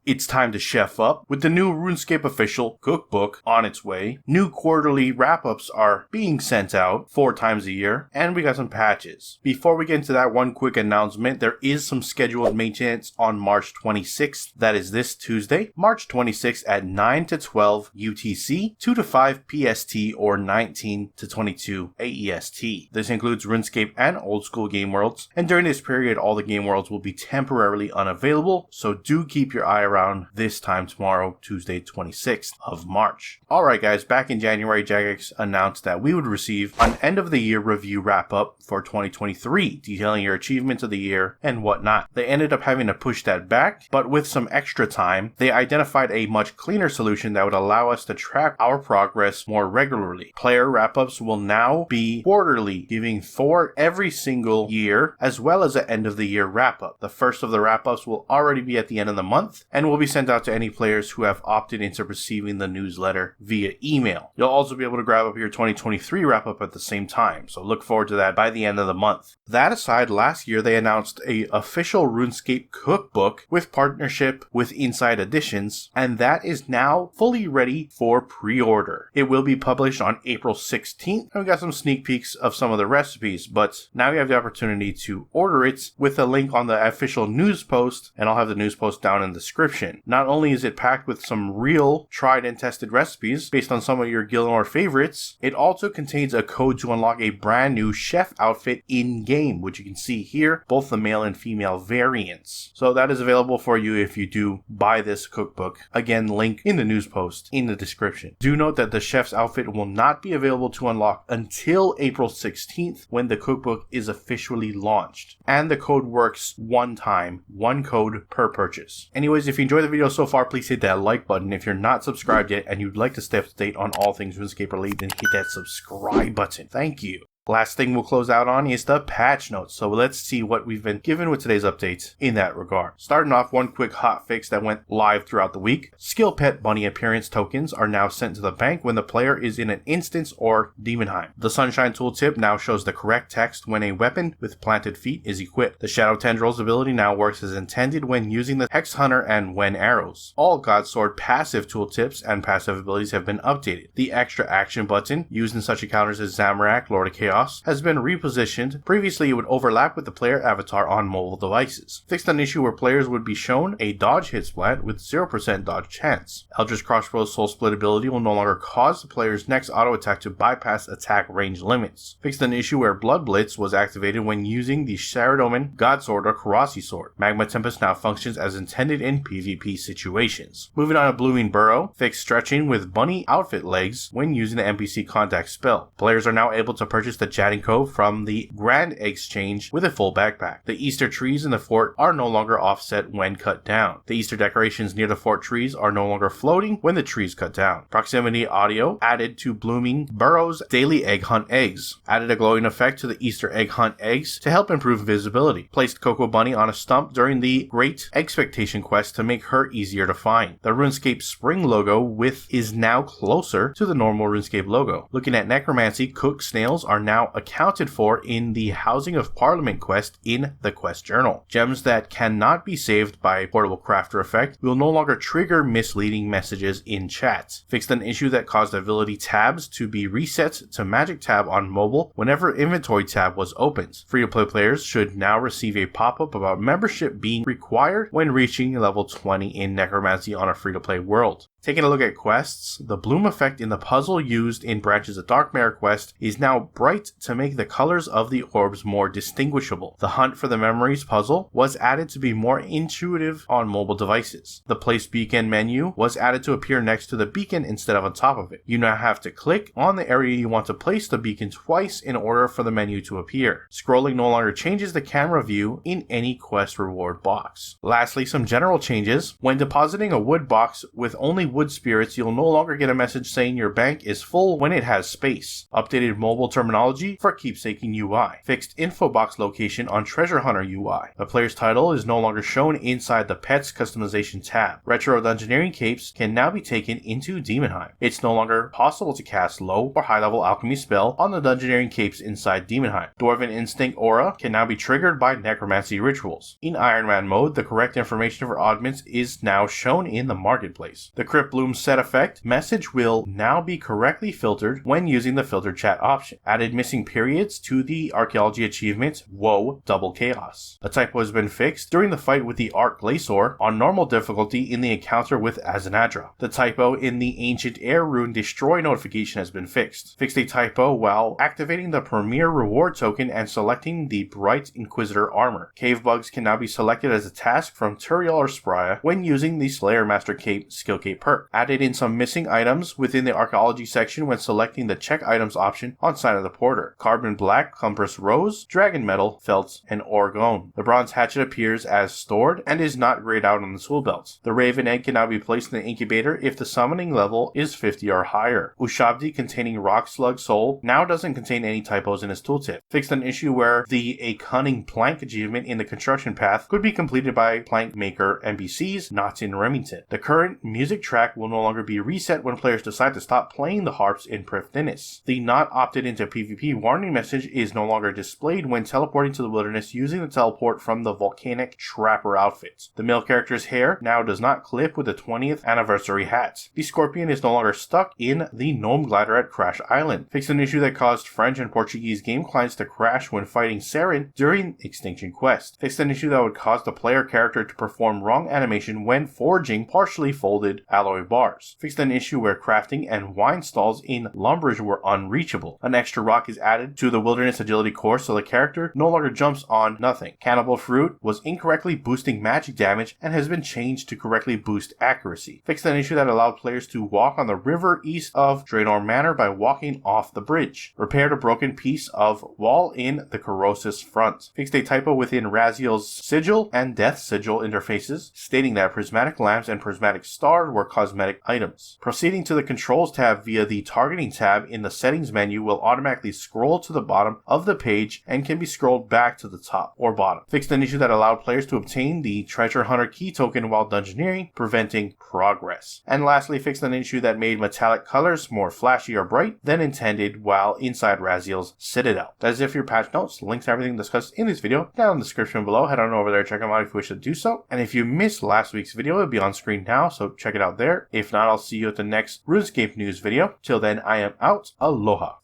It's time to chef up with the new RuneScape official cookbook on its way. New quarterly wrap-ups are being sent out 4 times a year, and we got some patches. Before we get into that, one quick announcement. There is some scheduled maintenance on March 26th. That is this Tuesday, March 26th at 9 to 12 UTC, 2 to 5 PST, or 19 to 22 AEST. This includes RuneScape and old school game worlds, and during this period all the game worlds will be temporarily unavailable, so do keep your eye around this time tomorrow, Tuesday 26th of March. Alright guys, back in January, Jagex announced that we would receive an end of the year review wrap up for 2023, detailing your achievements of the year and whatnot. They ended up having to push that back, but with some extra time, they identified a much cleaner solution that would allow us to track our progress more regularly. Player wrap-ups will now be quarterly, giving for every single year, as well as an end of the year wrap-up. The first of the wrap-ups will already be at the end of the month, and will be sent out to any players who have opted into receiving the newsletter via email. You'll also be able to grab up your 2023 wrap-up at the same time, so look forward to that by the end of the month. That aside, last year they announced a official RuneScape cookbook with partnership with Inside Editions, and that is now fully ready for pre-order. It will be published on April 16th, and we got some sneak peeks of some of the recipes, but now you have the opportunity to order it with a link on the official news post, and I'll have the news post down in the description. Not only is it packed with some real tried and tested recipes based on some of your Gilmore favorites, it also contains a code to unlock a brand new chef outfit in-game, which you can see here, both the male and female variants. So that is available for you if you do buy this cookbook. Again, link in the news post in the description. Do note that the chef's outfit will not be available to unlock until April 16th when the cookbook is officially launched. And the code works one time, one code per purchase. Anyways, if you enjoyed the video so far, please hit that like button. If you're not subscribed yet and you'd like to stay up to date on all things RuneScape related, then hit that subscribe button. Thank you. Last thing we'll close out on is the patch notes, so let's see what we've been given with today's updates in that regard. Starting off, one quick hot fix that went live throughout the week. Skill Pet Bunny appearance tokens are now sent to the bank when the player is in an instance or Demonheim. The Sunshine tooltip now shows the correct text when a weapon with planted feet is equipped. The Shadow Tendrils ability now works as intended when using the Hex Hunter and when arrows. All Godsword passive tooltips and passive abilities have been updated. The extra action button, used in such encounters as Zamorak, Lord of Chaos, has been repositioned. Previously, it would overlap with the player avatar on mobile devices. Fixed an issue where players would be shown a dodge hit splat with 0% dodge chance. Eldritch Crossbow's Soul Split ability will no longer cause the player's next auto attack to bypass attack range limits. Fixed an issue where Blood Blitz was activated when using the Sharadomin, Godsword, or Karasi Sword. Magma Tempest now functions as intended in PvP situations. Moving on to Blooming Burrow, fixed stretching with bunny outfit legs when using the NPC contact spell. Players are now able to purchase the Chatting Cove from the Grand Exchange with a full backpack. The Easter trees in the fort are no longer offset when cut down. The Easter decorations near the fort trees are no longer floating when the trees cut down. Proximity audio added to Blooming Burrow's daily egg hunt eggs. Added a glowing effect to the Easter egg hunt eggs to help improve visibility. Placed Cocoa Bunny on a stump during the Great Expectation quest to make her easier to find. The RuneScape Spring logo is now closer to the normal RuneScape logo. Looking at Necromancy, cooked snails are now accounted for in the Housing of Parliament quest in the quest journal. Gems that cannot be saved by Portable Crafter effect will no longer trigger misleading messages in chat. Fixed an issue that caused ability tabs to be reset to Magic Tab on mobile whenever Inventory tab was opened. Free-to-play players should now receive a pop-up about membership being required when reaching level 20 in Necromancy on a free-to-play world. Taking a look at quests, the bloom effect in the puzzle used in Branches of Darkmare quest is now bright to make the colors of the orbs more distinguishable. The Hunt for the Memories puzzle was added to be more intuitive on mobile devices. The Place Beacon menu was added to appear next to the beacon instead of on top of it. You now have to click on the area you want to place the beacon twice in order for the menu to appear. Scrolling no longer changes the camera view in any quest reward box. Lastly, some general changes. When depositing a wood box with only wood spirits, you'll no longer get a message saying your bank is full when it has space. Updated mobile terminology for keepsaking UI. Fixed info box location on Treasure Hunter UI. The player's title is no longer shown inside the Pets customization tab. Retro Dungeoneering capes can now be taken into Demonheim. It's no longer possible to cast low or high level alchemy spell on the Dungeoneering capes inside Demonheim. Dwarven Instinct Aura can now be triggered by necromancy rituals. In Iron Man mode, the correct information for augments is now shown in the marketplace. The Crypt Bloom set effect message will now be correctly filtered when using the filter chat option. Added missing periods to the archaeology achievement Woe Double Chaos. A typo has been fixed during the fight with the Arc Glacior on normal difficulty in the encounter with Azanadra. The typo in the Ancient Air Rune Destroy notification has been fixed. Fixed a typo while activating the Premier Reward token and selecting the Bright Inquisitor armor. Cave bugs can now be selected as a task from Turiel or Spria when using the Slayer Master Cape skill cape perk. Added in some missing items within the archaeology section when selecting the check items option on side of the porter. Carbon black, Compress rose, dragon metal, felt, and orgone. The bronze hatchet appears as stored and is not grayed out on the tool belt. The raven egg can now be placed in the incubator if the summoning level is 50 or higher. Ushabti containing rock slug soul now doesn't contain any typos in its tooltip. Fixed an issue where the A Cunning Plank achievement in the construction path could be completed by plank maker NPCs not in Remington. The current music track will no longer be reset when players decide to stop playing the harps in Prifddinas. The not opted into PvP warning message is no longer displayed when teleporting to the wilderness using the teleport from the volcanic trapper outfit. The male character's hair now does not clip with the 20th anniversary hat. The scorpion is no longer stuck in the gnome glider at Crash Island. Fixed an issue that caused French and Portuguese game clients to crash when fighting Saren during Extinction Quest. Fixed an issue that would cause the player character to perform wrong animation when forging partially folded alloy bars. Fixed an issue where crafting and wine stalls in Lumbridge were unreachable. An extra rock is added to the Wilderness Agility course so the character no longer jumps on nothing. Cannibal Fruit was incorrectly boosting magic damage and has been changed to correctly boost accuracy. Fixed an issue that allowed players to walk on the river east of Draenor Manor by walking off the bridge. Repaired a broken piece of wall in the Corrosis front. Fixed a typo within Raziel's Sigil and Death Sigil interfaces, stating that prismatic lamps and prismatic stars were cosmetic items. Proceeding to the controls tab via the targeting tab in the settings menu will automatically scroll to the bottom of the page and can be scrolled back to the top or bottom. Fixed an issue that allowed players to obtain the Treasure Hunter key token while dungeoneering, preventing progress. And lastly, fixed an issue that made metallic colors more flashy or bright than intended while inside Raziel's Citadel. That is it for your patch notes. Links to everything discussed in this video down in the description below. Head on over there, check them out if you wish to do so. And if you missed last week's video, it'll be on screen now, so check it out there. If not, I'll see you at the next RuneScape news video. Till then, I am out. Aloha.